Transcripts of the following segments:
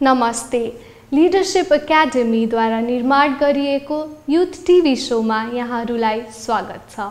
नमस्ते। लिडरशिप एकाडेमीद्वारा निर्माण गरिएको युथ टिभी शोमा यहाँहरूलाई स्वागत छ।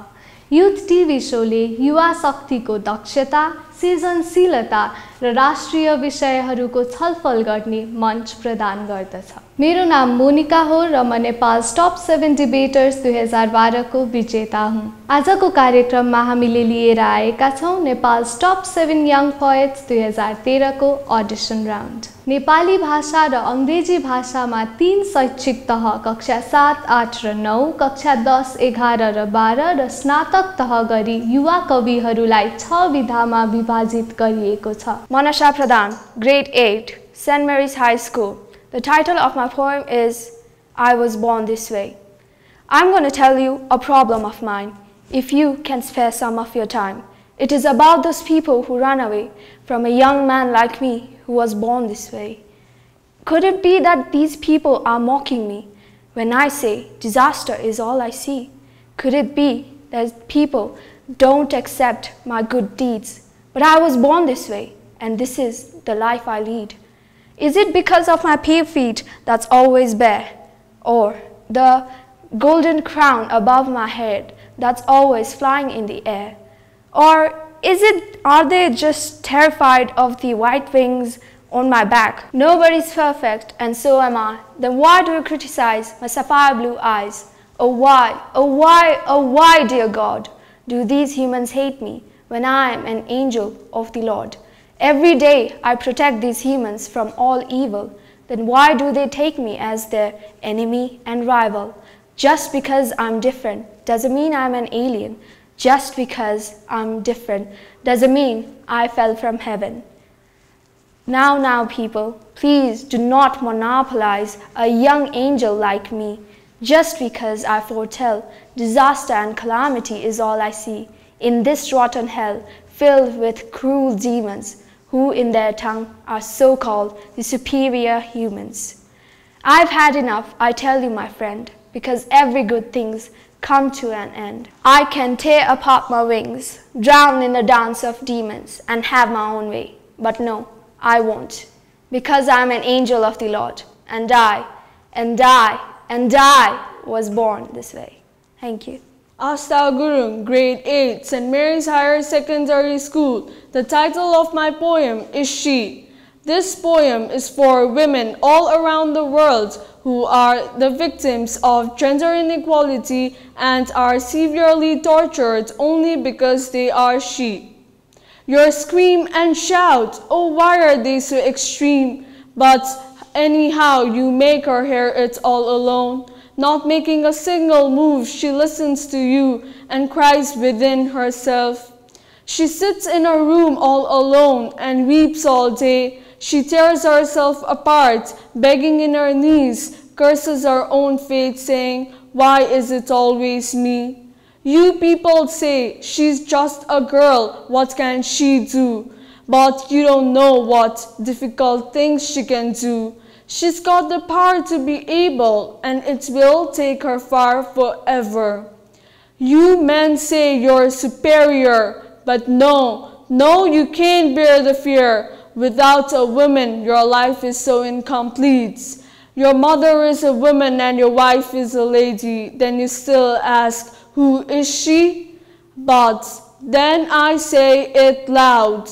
युथ टिभी शोले युवा शक्तिको दक्षता, सृजनशीलता र राष्ट्रिय विषयहरूको छलफल गर्ने मञ्च प्रदान गर्दछ। मेरो नाम मोनिका हो र म नेपाल टप 7 डिबेटर्स 2012 को विजेता हुँ। आजको कार्यक्रममा हामीले लिएर आएका छौँ नेपाल टप 7 यङ पोएट्स 2013 को अडिसन राउन्ड। नेपाली भाषा र अङ्ग्रेजी भाषामा 3 शैक्षिक तह कक्षा 7, 8 र 9, कक्षा 10, 11 र 12 र स्नातक तह गरी युवा कविहरूलाई 6 विधामा विभाजित गरिएको छ। Manasha Pradhan, grade 8, St. Mary's High School. The title of my poem is I Was Born This Way. I'm going to tell you a problem of mine, if you can spare some of your time. It is about those people who run away from a young man like me who was born this way. Could it be that these people are mocking me when I say disaster is all I see? Could it be that people don't accept my good deeds? But I was born this way, and this is the life I lead. Is it because of my pale feet that's always bare, or the golden crown above my head that's always flying in the air? Or are they just terrified of the white wings on my back? Nobody's perfect, and so am I. Then why do you criticize my sapphire blue eyes? Oh why, oh why, oh why, dear God, do these humans hate me when I am an angel of the Lord? Every day I protect these humans from all evil. Then why do they take me as their enemy and rival? Just because I'm different doesn't mean I'm an alien. Just because I'm different doesn't mean I fell from heaven. Now, people, please do not monopolize a young angel like me. Just because I foretell disaster and calamity is all I see in this rotten hell filled with cruel demons who in their tongue are so-called the superior humans. I've had enough, I tell you, my friend, because every good thing's come to an end. I can tear apart my wings, drown in the dance of demons, and have my own way. But no, I won't, because I'm an angel of the Lord, and I was born this way. Thank you. Asta Gurung, grade 8, St. Mary's Higher Secondary School. The title of my poem is She. This poem is for women all around the world who are the victims of gender inequality and are severely tortured only because they are she. You scream and shout, oh why are they so extreme? But anyhow you make her hear it all alone. Not making a single move, she listens to you and cries within herself. She sits in her room all alone and weeps all day. She tears herself apart, begging in her knees, curses her own fate, saying, why is it always me? You people say, she's just a girl, what can she do? But you don't know what difficult things she can do. She's got the power to be able, and it will take her far forever. You men say you're superior, but no, you can't bear the fear. Without a woman, your life is so incomplete. Your mother is a woman and your wife is a lady. Then you still ask, who is she? But then I say it loud,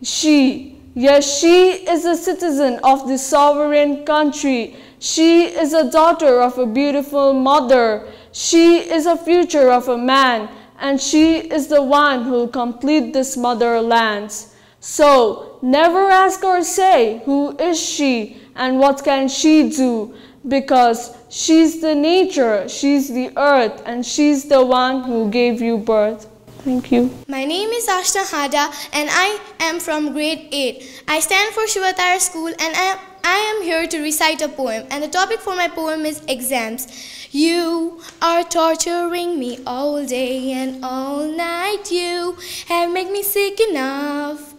she. Yes, she is a citizen of this sovereign country. She is a daughter of a beautiful mother. She is a future of a man, and she is the one who will complete this motherland. So, never ask or say, who is she and what can she do? Because she's the nature, she's the earth, and she's the one who gave you birth. Thank you. My name is Ashna Hada and I am from grade 8. I stand for Shivatara School and I am here to recite a poem, and the topic for my poem is exams. You are torturing me all day and all night. You have made me sick enough.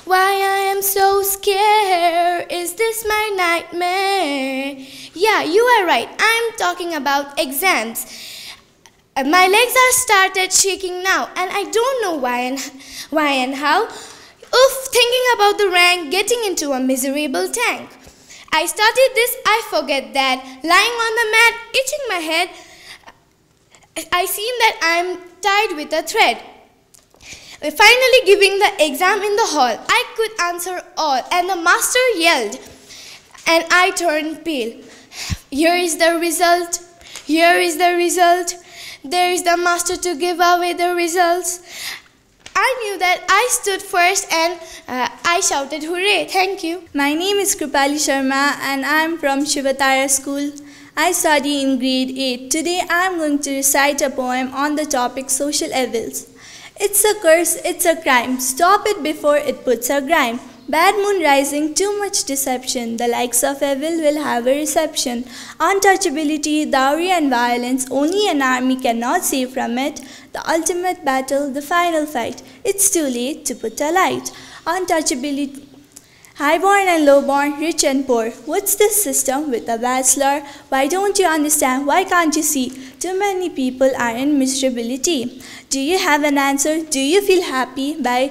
Why I am so scared? Is this my nightmare? Yeah, you are right. I'm talking about exams. My legs are started shaking now, and I don't know why and how. Oof, thinking about the rank, getting into a miserable tank. I studied this, I forget that. Lying on the mat, itching my head, I seen that I'm tied with a thread. Finally giving the exam in the hall, I could answer all, and the master yelled, and I turned pale. Here is the result. Here is the result. There is the master to give away the results. I knew that I stood first and I shouted hooray. Thank you. My name is Krupali Sharma and I am from Shivatara School. I study in grade 8. Today I am going to recite a poem on the topic social evils. It's a curse, it's a crime. Stop it before it puts a grime. Bad moon rising, too much deception. The likes of evil will have a reception. Untouchability, dowry and violence, only an army cannot save from it. The ultimate battle, the final fight. It's too late to put a light. Untouchability, highborn and lowborn, rich and poor. What's this system with a bad slur? Why don't you understand? Why can't you see? Too many people are in miserability. Do you have an answer? Do you feel happy by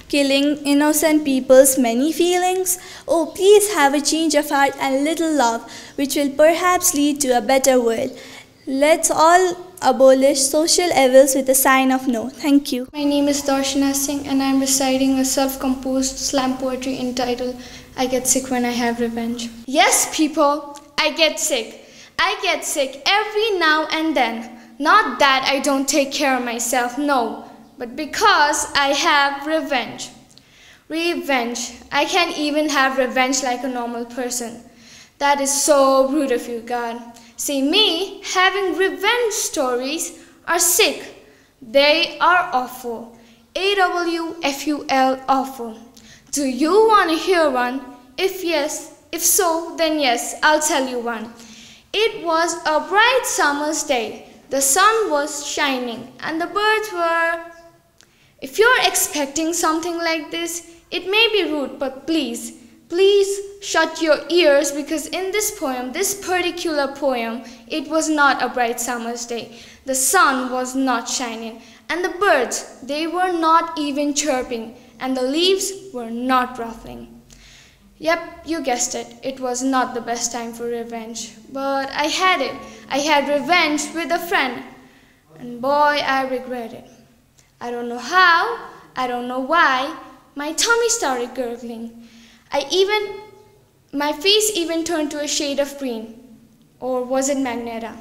killing innocent people's many feelings? Oh, please have a change of heart and little love, which will perhaps lead to a better world. Let's all abolish social evils with a sign of no. Thank you. My name is Darshana Singh and I am reciting a self-composed slam poetry entitled I Get Sick When I Have Revenge. Yes, people, I get sick. I get sick every now and then. Not that I don't take care of myself, no, but because I have revenge. Revenge. I can't even have revenge like a normal person. That is so rude of you, God. See, me having revenge stories are sick. They are awful. AWFUL, awful. Do you want to hear one? If yes, if so, then yes, I'll tell you one. It was a bright summer's day. The sun was shining and the birds were... If you're expecting something like this, it may be rude, but please shut your ears, because in this poem, this particular poem, it was not a bright summer's day. The sun was not shining and the birds, they were not even chirping and the leaves were not ruffling. Yep, you guessed it. It was not the best time for revenge. But I had it. I had revenge with a friend. And boy, I regret it. I don't know how, I don't know why, my tummy started gurgling. My face even turned to a shade of green. Or was it Magneta?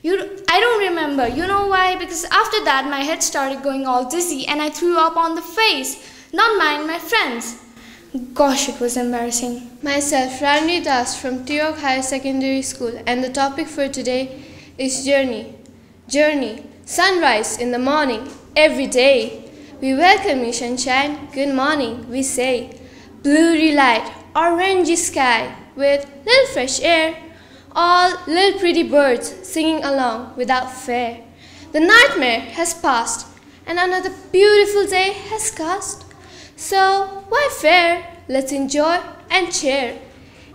I don't remember. You know why? Because after that, my head started going all dizzy and I threw up on the face. Not mine, my friend's. Gosh, it was embarrassing. Myself, Rani Das from Tiyok Higher Secondary School, and the topic for today is journey. Journey, sunrise in the morning, every day. We welcome you, sunshine, good morning, we say. Blue light, orangey sky, with little fresh air. All little pretty birds singing along without fear. The nightmare has passed, and another beautiful day has cast. So, why fear? Let's enjoy and cheer.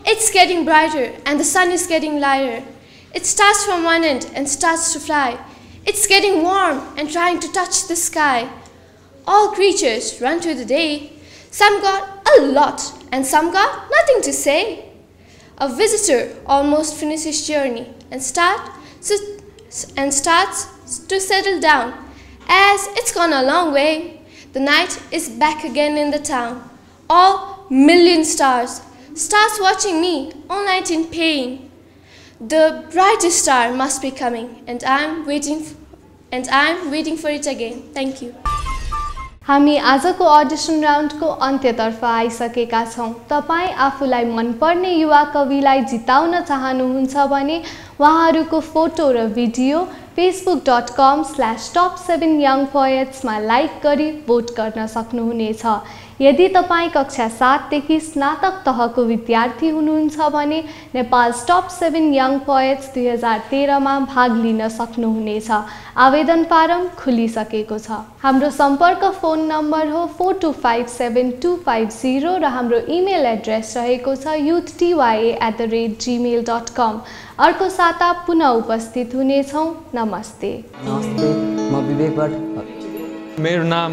It's getting brighter and the sun is getting lighter. It starts from one end and starts to fly. It's getting warm and trying to touch the sky. All creatures run to the day. Some got a lot and some got nothing to say. A visitor almost finishes his journey and starts to settle down. As it's gone a long way, the night is back again in the town. All million stars watching me all night in pain. The brightest star must be coming, and I'm waiting for it again. Thank you. हामी आजको audition राउन्डको अन्त्यतर्फ आइसकेका छौं। तपाई आफूलाई मनपर्ने युवा कविलाई जिताउन चाहनुहुन्छ भने उहाँहरूको फोटो र भिडियो facebook.com/top7youngpoets मा लाइक गरी भोट गर्न सक्नुहुनेछ। यदि तपाई कक्षा 7 देखि स्नातक तहको विद्यार्थी हुनुहुन्छ भने नेपाल's टप 7 यङ पोएट्स 2013 मा भाग लिन सक्नुहुनेछ। आवेदन फारम खुलिसकेको छ। हाम्रो सम्पर्क फोन नम्बर हो 4257 र हाम्रो इमेल एड्रेस रहेको छ youthty@gmail.com। अर्को साता पुनः उपस्थित हुनेछौं। नमस्ते। नमस्ते, म विवेक भट्ट। मेरो नाम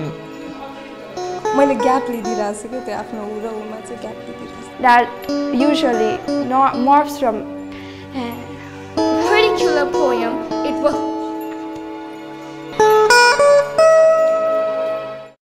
मैले ग्याप लिइदिरहेको छु क्या त्यो आफ्नो ऊ र ऊमा चाहिँ ग्याप लिइदिरहेको छु that usually morphs from particular poem, it was